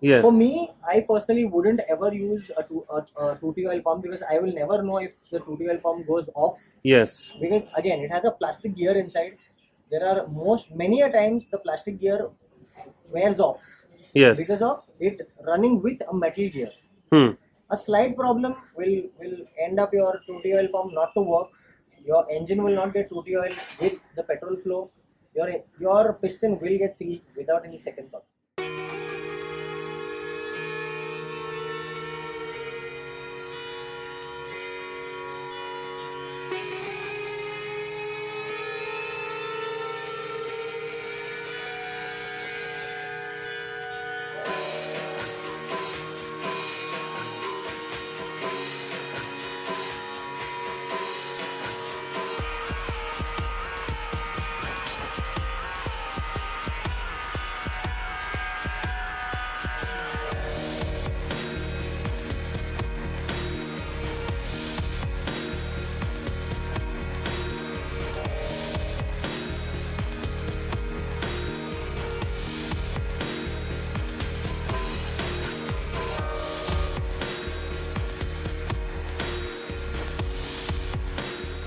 Yes. For me, I personally wouldn't ever use a 2T oil pump because I will never know if the 2T oil pump goes off. Yes. Because again, it has a plastic gear inside. There are many a times the plastic gear wears off. Yes. Because of it running with a metal gear. A slight problem will end up your 2T oil pump not to work. Your engine will not get 2T oil with the petrol flow. Your piston will get seized without any second thought.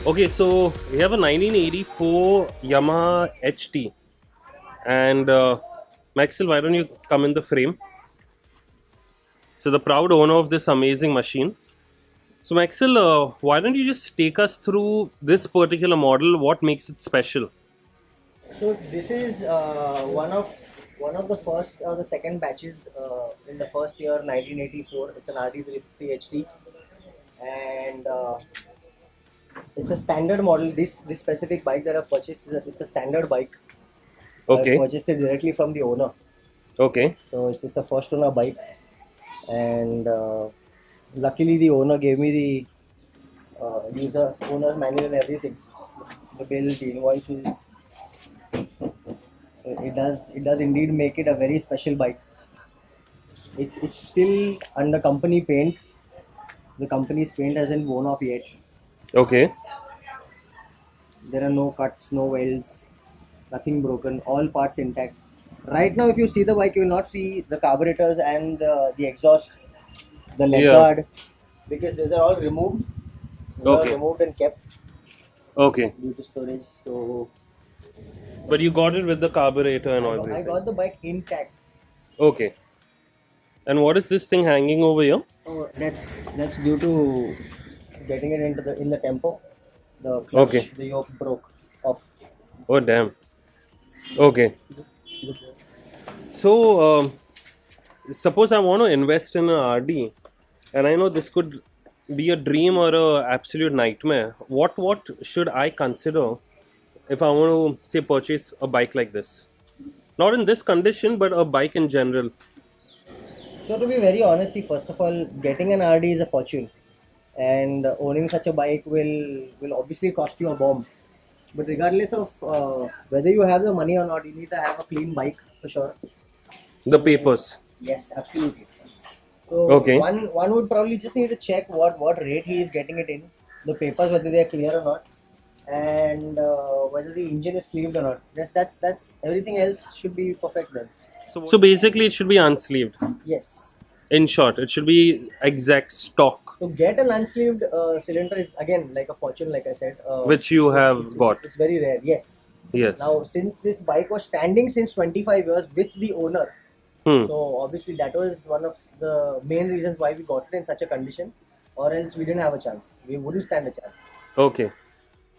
Okay, so we have a 1984 Yamaha HT, and Maxwell, why don't you come in the frame? So the proud owner of this amazing machine. So Maxwell, why don't you just take us through this particular model? What makes it special? So this is one of the first or the second batches in the first year 1984. It's an RD 350 HT, and it's a standard model. This specific bike that I've purchased it's a standard bike. Okay. I purchased it directly from the owner. Okay. So it's a first owner bike, and luckily the owner gave me the owner's manual and everything, the bill, the invoices. It does indeed make it a very special bike. It's still under company paint. The company's paint hasn't worn off yet. Okay. There are no cuts, no welds, nothing broken, all parts intact. Right now, if you see the bike, you will not see the carburetors and the exhaust, the leg guard, because these are all removed. They are removed and kept. Okay. Due to storage. So. But you got it with the carburetor and everything. I got the bike intact. Okay. And what is this thing hanging over here? Oh, that's due to getting it in the tempo. The clutch, the yoke broke off. Oh damn. Okay. So suppose I want to invest in an RD, and I know this could be a dream or a absolute nightmare. What should I consider if I want to say purchase a bike like this? Not in this condition, but a bike in general. So to be very honest, first of all, getting an RD is a fortune, and owning such a bike will obviously cost you a bomb. But regardless of whether you have the money or not, you need to have a clean bike for sure. The papers. Yes, absolutely. So one would probably just need to check what rate he is getting it in, the papers whether they are clear or not, and whether the engine is sleeved or not. That's everything else should be perfect then. So basically, it should be unsleeved. Yes. In short, it should be exact stock. To get an unsleeved cylinder is again like a fortune, like I said. Which you have got. It's very rare. Yes. Yes. Now, since this bike was standing since 25 years with the owner, so obviously that was one of the main reasons why we got it in such a condition, or else we didn't have a chance. We wouldn't stand a chance. Okay.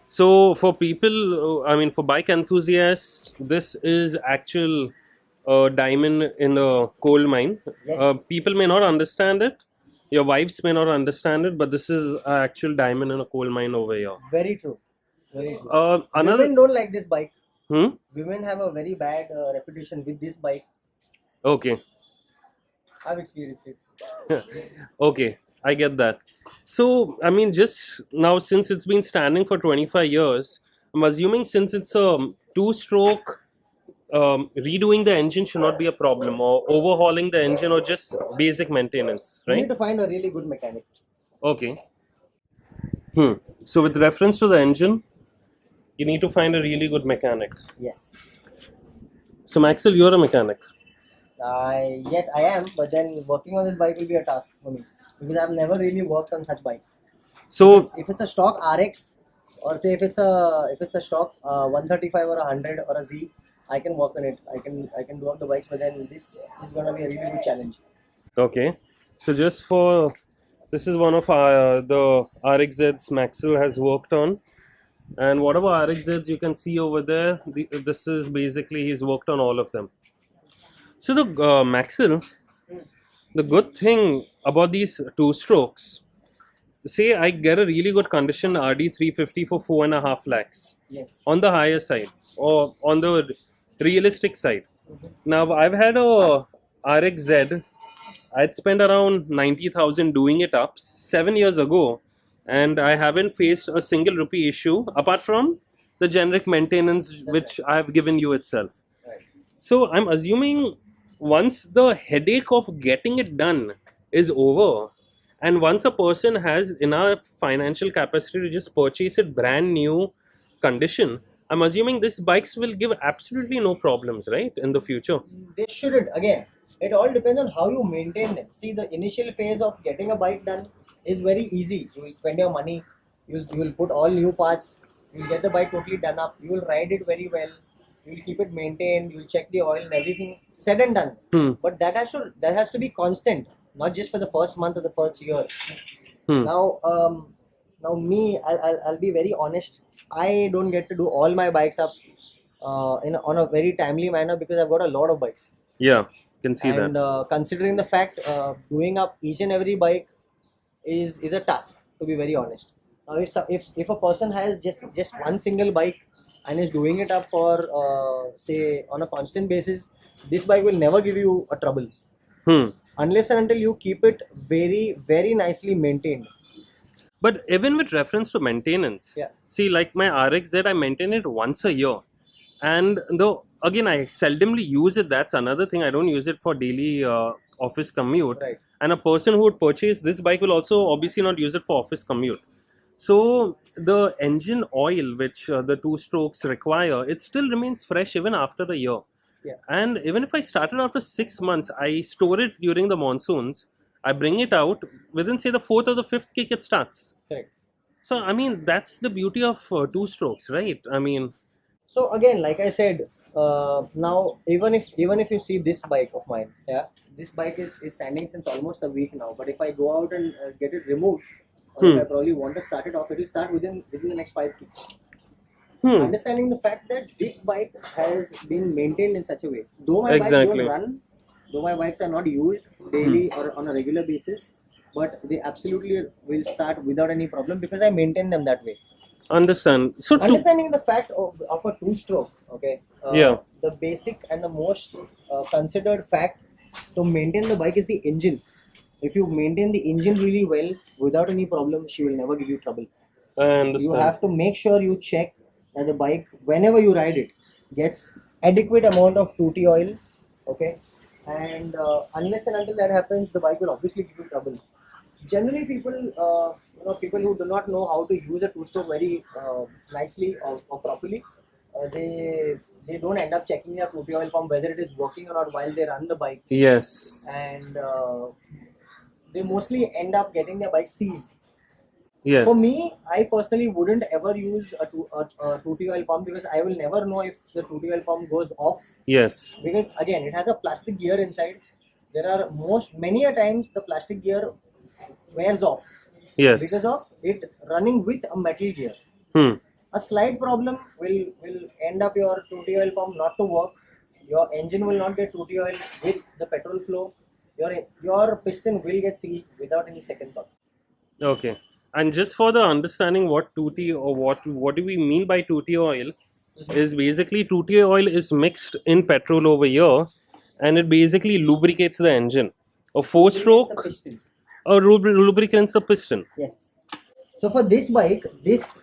So for people, for bike enthusiasts, this is actual diamond in a coal mine. Yes. People may not understand it. Your wives may not understand it, but this is an actual diamond in a coal mine over here. Very true. Very true. Women don't like this bike. Women have a very bad reputation with this bike. Okay. I've experienced it. Okay, I get that. So, just now, since it's been standing for 25 years, I'm assuming since it's a two-stroke, redoing the engine should not be a problem, or overhauling the engine, or just basic maintenance, right? You need to find a really good mechanic. Okay. So with reference to the engine, you need to find a really good mechanic. Yes. So Maxwell, you're a mechanic. Yes, I am, but then working on this bike will be a task for me because I've never really worked on such bikes. So If it's a stock RX, or say if it's a stock 135 or a 100 or a Z, I can work on it. I can do up the bikes, but then this is gonna be a really good challenge. okay, so just for this is one of the RXZs Maxwell has worked on, and whatever RXZs you can see over there, this is basically he's worked on all of them. So the Maxwell, the good thing about these two strokes, say I get a really good condition RD 350 for 4.5 lakhs Yes. on the higher side or on the realistic side. Now I've had a RXZ. I'd spent around 90,000 doing it up 7 years ago, and I haven't faced a single rupee issue apart from the generic maintenance which I've given you itself. Right. So I'm assuming once the headache of getting it done is over, and once a person has enough financial capacity to just purchase it brand new condition, I'm assuming these bikes will give absolutely no problems, right, in the future. They shouldn't. Again, it all depends on how you maintain them. See, the initial phase of getting a bike done is very easy. You will spend your money, you will put all new parts, you'll get the bike totally done up, you will ride it very well, you'll keep it maintained, you'll check the oil and everything, said and done. Hmm. But that has to be constant, not just for the first month or the first year. Hmm. Now me, I'll be very honest. I don't get to do all my bikes up on a very timely manner because I've got a lot of bikes. Yeah, can see And that. considering the fact, doing up each and every bike is a task, to be very honest. Now, if a person has just one single bike and is doing it up for say on a constant basis, this bike will never give you a trouble Hmm. unless and until you keep it very very nicely maintained. But even with reference to maintenance, Yeah. see, like my RXZ, I maintain it once a year. And though, again, I seldomly use it, that's another thing. I don't use it for daily office commute. Right. And a person who would purchase this bike will also obviously not use it for office commute. So the engine oil, which the two strokes require, it still remains fresh even after a year. Yeah. And even if I started after 6 months, I store it during the monsoons. I bring it out within, say, the fourth or the fifth kick, it starts. Correct. So, I mean, that's the beauty of two strokes, right? I mean, So again, like I said, now even if you see this bike of mine, yeah, this bike is standing since almost a week now. But if I go out and get it removed, or if I probably want to start it off, it will start within the next 5 kicks. hmm, Understanding the fact that this bike has been maintained in such a way, though my bikes Exactly. don't run, though my bikes are not used daily or on a regular basis, but they absolutely will start without any problem because I maintain them that way. understand. So, Understanding the fact of a two-stroke, okay, Yeah. the basic and the most considered fact to maintain the bike is the engine. If you maintain the engine really well without any problem, she will never give you trouble. I You understand. have to make sure you check that the bike, whenever you ride it, gets adequate amount of 2T oil, okay, and unless and until that happens, the bike will obviously give you trouble. Generally, people who do not know how to use a two-stroke very nicely or properly, they don't end up checking their 2T oil pump whether it is working or not while they run the bike, Yes. and they mostly end up getting their bike seized. Yes. For me, I personally wouldn't ever use a 2T oil pump because I will never know if the 2T oil pump goes off, Yes. because again it has a plastic gear inside. There are many a times the plastic gear wears off Yes. because of it running with a metal gear. Hmm. A slight problem will end up your 2T oil pump not to work. Your engine will not get 2T oil with the petrol flow. Your piston will get seized without any second thought. Okay. And just for the understanding what 2T or what do we mean by 2T oil is basically 2T oil is mixed in petrol over here, and it basically lubricates the engine. A four It's the stroke piston. lubricants the piston. Yes. So for this bike, this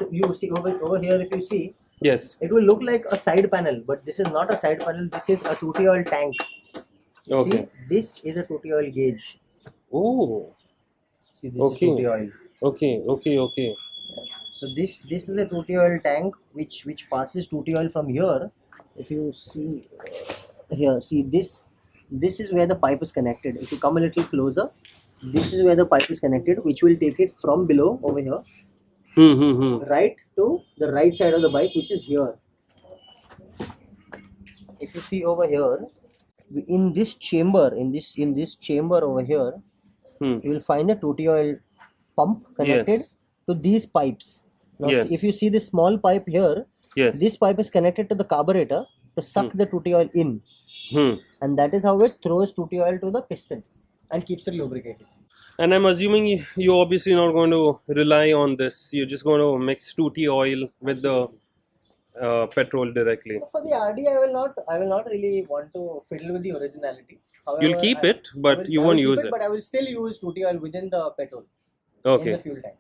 you see over here, if you see, Yes. it will look like a side panel, but this is not a side panel. This is a 2T oil tank. Okay. See, this is a 2T oil gauge. Oh. See, this Okay. is 2T oil. Okay. So this is a 2T oil tank which passes 2T oil from here. If you see here, see this this is where the pipe is connected. If you come a little closer, this is where the pipe is connected, which will take it from below over here, right to the right side of the bike, which is here. If you see over here, in this chamber, in this chamber over here, you will find the Tutti oil pump connected Yes. to these pipes. Now, Yes. if you see this small pipe here, Yes. this pipe is connected to the carburetor to suck the Tutti oil in, and that is how it throws Tutti oil to the piston and keeps it lubricated. And I'm assuming you're obviously not going to rely on this. You're just going to mix Tutti oil with the petrol directly. For the RD, I will not really want to fiddle with the originality. However, You'll keep it, but you I won't will use keep it. But I will still use Tutti oil within the petrol in Okay. the fuel tank.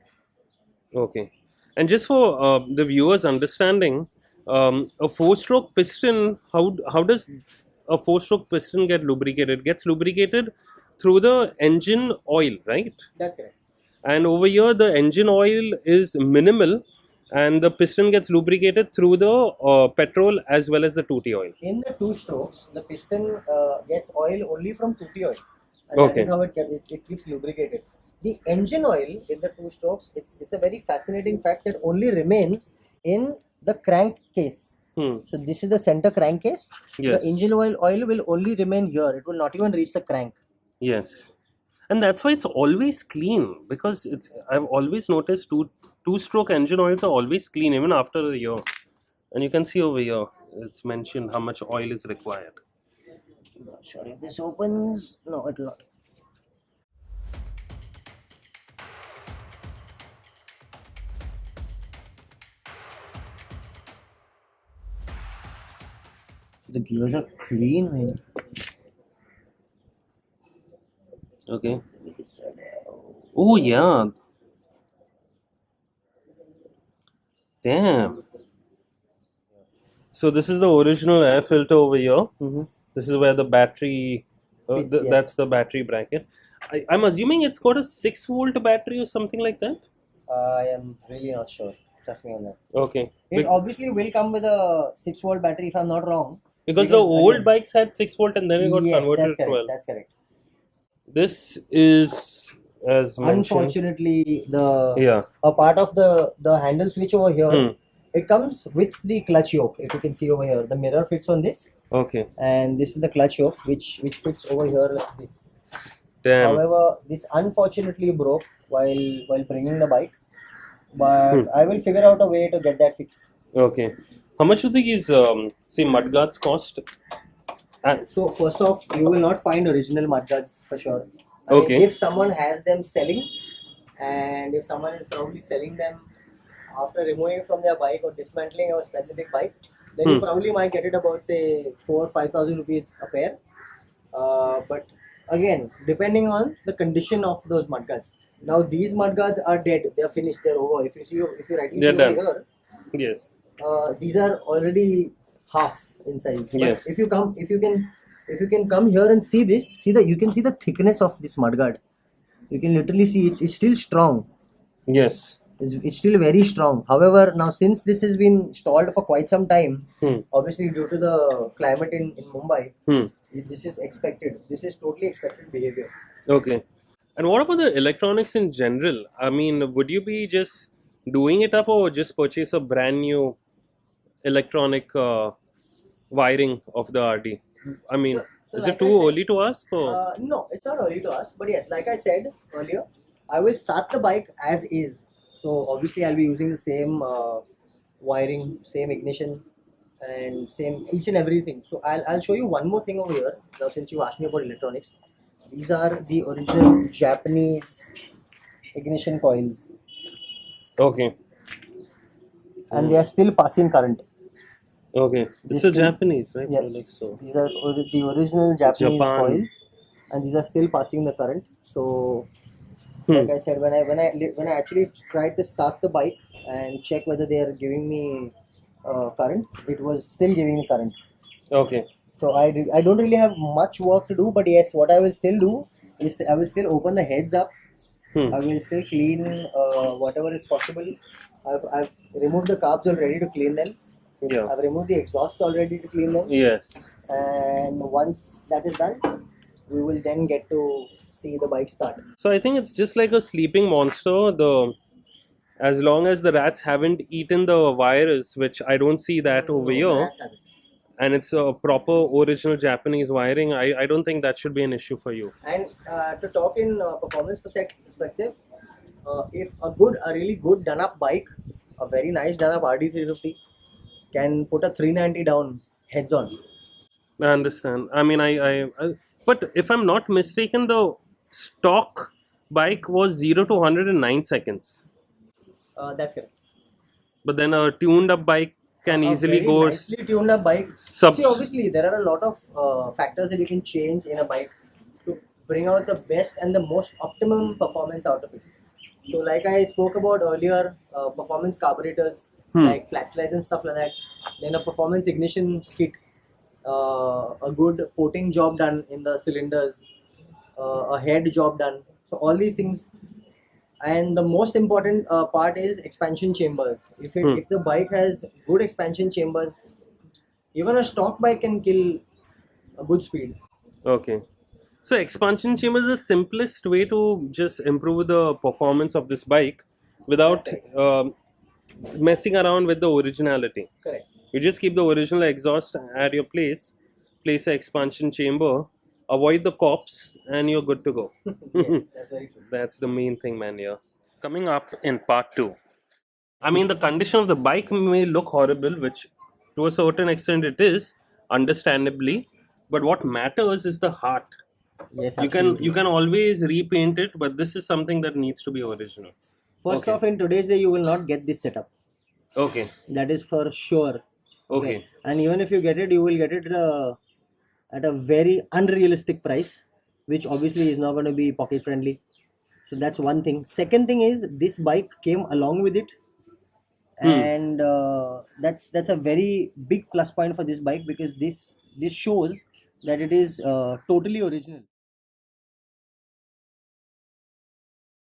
Okay. And just for the viewers' understanding, a four-stroke piston, how does a four-stroke piston get lubricated? It gets lubricated through the engine oil, right? That's correct. And over here, the engine oil is minimal, and the piston gets lubricated through the petrol as well as the Tutti oil. In the two strokes, the piston gets oil only from Tutti oil, and Okay. that is how it keeps lubricated. The engine oil in the two strokes, it's a very fascinating fact that only remains in the crankcase. So this is the center crankcase. Yes. The engine oil will only remain here. It will not even reach the crank. Yes. And that's why it's always clean, because I've always noticed two-stroke engine oils are always clean even after a year. And you can see over here, it's mentioned how much oil is required. I'm not sure if this opens. No, it will not. The gears are clean, man. Okay. Oh yeah. Damn. So this is the original air filter over here. This is where the battery. Fits, yes. That's the battery bracket. I'm assuming it's got a 6-volt battery or something like that. I am really not sure. Trust me on that. Okay. It obviously will come with a 6-volt battery if I'm not wrong. Because the old bikes had 6-volt and then it got Yes, converted that's to 12. correct. That's correct. This is, as mentioned, Unfortunately, yeah. a part of the handle switch over here, it comes with the clutch yoke. If you can see over here, the mirror fits on this, Okay. and this is the clutch yoke which fits over here like this. Damn. However, this unfortunately broke while bringing the bike, but I will figure out a way to get that fixed. Okay. How much do these say mudguards cost? So first off, you will not find original mudguards for sure. I mean, Okay. if someone has them selling, and if someone is probably selling them after removing from their bike or dismantling a specific bike, then you probably might get it about say 4 or 5,000 rupees a pair. But again, depending on the condition of those mudguards. Now these mudguards are dead; they are finished. They're over. If you rightly see They're over done. here, Yes. these are already half in size. But Yes. if you can come here and see this, you can see the thickness of this mudguard. You can literally see it's still strong. Yes. It's still very strong. However, now since this has been installed for quite some time, obviously due to the climate in Mumbai, this is expected. This is totally expected behavior. Okay. And what about the electronics in general? I mean, would you be just doing it up or just purchase a brand new electronic wiring of the RD? I mean, So is like it too I said, early to ask? Or? No, it's not early to ask. But yes, like I said earlier, I will start the bike as is. So obviously I'll be using the same wiring, same ignition, and same each and everything. So I'll show you one more thing over here. Now since you asked me about electronics, these are the original Japanese ignition coils, Okay. and they are still passing current. Okay. This It's a still- Japanese, right? Yes, Like so. these are the original Japanese Japan. coils, and these are still passing the current. So, like I said, when I actually tried to start the bike and check whether they are giving me current, it was still giving me current. Okay. So I don't really have much work to do, but yes, what I will still do is I will still open the heads up. I will still clean whatever is possible. I've removed the carbs already to clean them. Yeah. I've removed the exhaust already to clean them, Yes. and once that is done, we will then get to see the bike start. So I think it's just like a sleeping monster. The as long as the rats haven't eaten the wires, which I don't see that over No, here, that's it. and it's a proper original Japanese wiring, I don't think that should be an issue for you. And to talk in performance perspective, if a really good done up bike, a very nice done up RD 350, can put a 390 down heads on. I understand. I mean, but if I'm not mistaken, the stock bike was 0 to 100 in 9 seconds. That's correct. But then a tuned up bike can A easily very go nicely tuned up bike. sub. See, obviously, there are a lot of factors that you can change in a bike to bring out the best and the most optimum performance out of it. So, like I spoke about earlier, performance carburetors like flat slides and stuff like that. Then a performance ignition kit, a good coating job done in the cylinders, a head job done. So all these things, and the most important part is expansion chambers. If the bike has good expansion chambers, even a stock bike can kill a good speed. Okay. So expansion chamber is the simplest way to just improve the performance of this bike without That's messing around with the originality. Correct. You just keep the original exhaust at your place an expansion chamber, avoid the cops, and you're good to go. Yes, that's very true. That's the main thing, man. Yeah. Coming up in part 2. I mean, the condition of the bike may look horrible, which to a certain extent it is, understandably. But what matters is the heart. Yes, You can always repaint it, but this is something that needs to be original. First Okay. off, in today's day, you will not get this setup. Okay. That is for sure. Okay. And even if you get it, you will get it at a very unrealistic price, which obviously is not going to be pocket friendly. So that's one thing. Second thing is this bike came along with it, and that's a very big plus point for this bike, because this shows that it is totally original.